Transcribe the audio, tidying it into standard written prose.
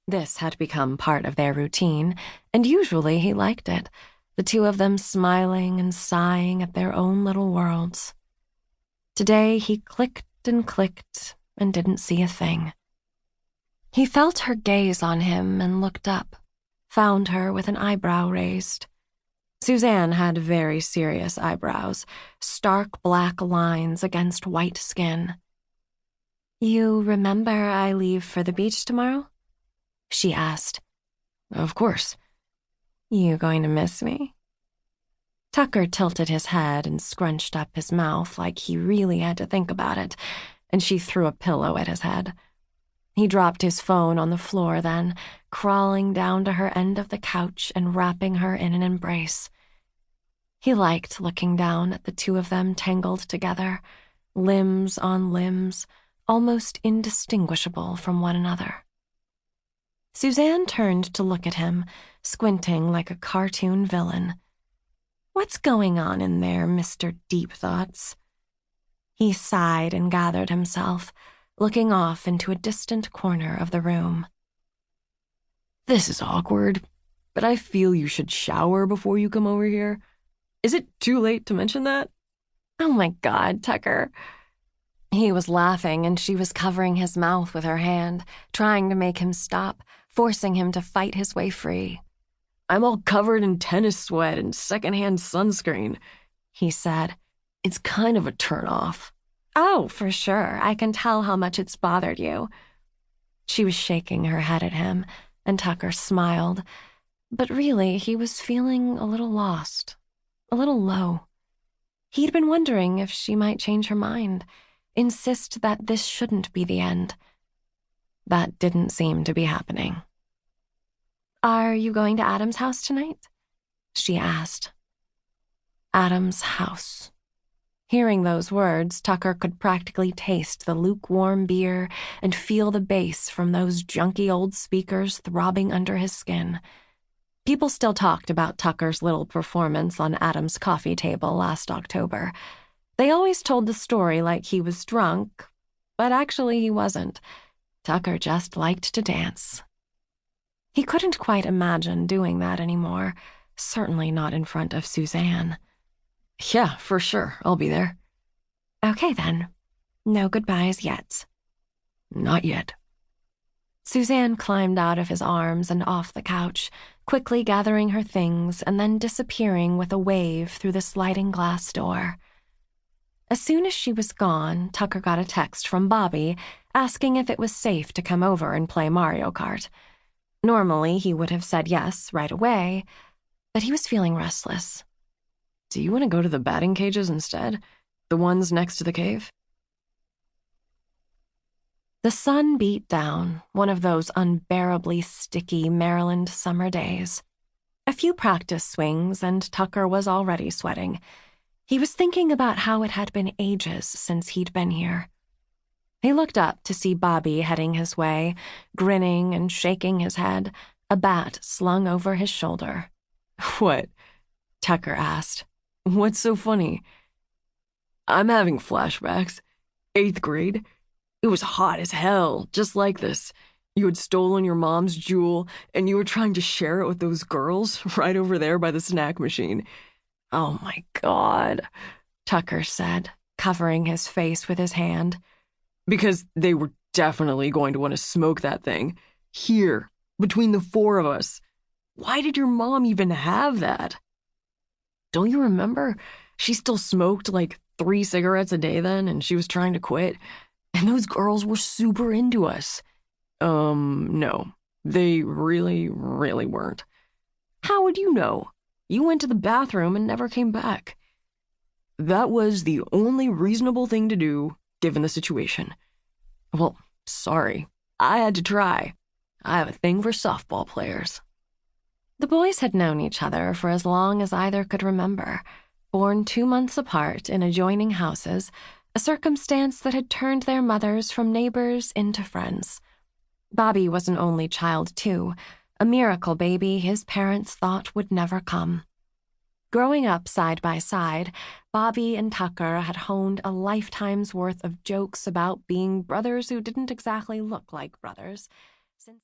This had become part of their routine, and usually he liked it, the two of them smiling and sighing at their own little worlds. Today he clicked and didn't see a thing. He felt her gaze on him and looked up, found her with an eyebrow raised. Suzanne had very serious eyebrows, stark black lines against white skin. "You remember I leave for the beach tomorrow?" she asked. "Of course." "You going to miss me?" Tucker tilted his head and scrunched up his mouth like he really had to think about it, and she threw a pillow at his head. He dropped his phone on the floor then, crawling down to her end of the couch and wrapping her in an embrace. He liked looking down at the two of them tangled together, limbs on limbs, almost indistinguishable from one another. Suzanne turned to look at him, squinting like a cartoon villain. "What's going on in there, Mr. Deep Thoughts?" He sighed and gathered himself, looking off into a distant corner of the room. "This is awkward, but I feel you should shower before you come over here. Is it too late to mention that?" "Oh my God, Tucker." He was laughing and she was covering his mouth with her hand, trying to make him stop, forcing him to fight his way free. "I'm all covered in tennis sweat and secondhand sunscreen," he said. "It's kind of a turn-off." "Oh, for sure. I can tell how much it's bothered you." She was shaking her head at him, and Tucker smiled. But really, he was feeling a little lost, a little low. He'd been wondering if she might change her mind, insist that this shouldn't be the end. That didn't seem to be happening. "Are you going to Adam's house tonight?" she asked. Adam's house. Hearing those words, Tucker could practically taste the lukewarm beer and feel the bass from those junky old speakers throbbing under his skin. People still talked about Tucker's little performance on Adam's coffee table last October. They always told the story like he was drunk, but actually he wasn't. Tucker just liked to dance. He couldn't quite imagine doing that anymore, certainly not in front of Suzanne. "Yeah, for sure. I'll be there." "Okay, then. No goodbyes yet." "Not yet." Suzanne climbed out of his arms and off the couch, quickly gathering her things and then disappearing with a wave through the sliding glass door. As soon as she was gone, Tucker got a text from Bobby asking if it was safe to come over and play Mario Kart. Normally, he would have said yes right away, but he was feeling restless. "Do you want to go to the batting cages instead? The ones next to the cave?" The sun beat down, one of those unbearably sticky Maryland summer days. A few practice swings, and Tucker was already sweating. He was thinking about how it had been ages since he'd been here. He looked up to see Bobby heading his way, grinning and shaking his head, a bat slung over his shoulder. "What?" Tucker asked. "What's so funny?" "I'm having flashbacks. 8th grade. It was hot as hell, just like this. You had stolen your mom's jewel, and you were trying to share it with those girls right over there by the snack machine." "Oh my God," Tucker said, covering his face with his hand. "Because they were definitely going to want to smoke that thing. Here, between the four of us. Why did your mom even have that? Don't you remember? She still smoked like 3 cigarettes a day then, and she was trying to quit. And those girls were super into us." No. They really, really weren't." "How would you know? You went to the bathroom and never came back." "That was the only reasonable thing to do, given the situation. Well, sorry. I had to try. I have a thing for softball players." The boys had known each other for as long as either could remember, born 2 months apart in adjoining houses, a circumstance that had turned their mothers from neighbors into friends. Bobby was an only child, too, a miracle baby his parents thought would never come. Growing up side by side, Bobby and Tucker had honed a lifetime's worth of jokes about being brothers who didn't exactly look like brothers,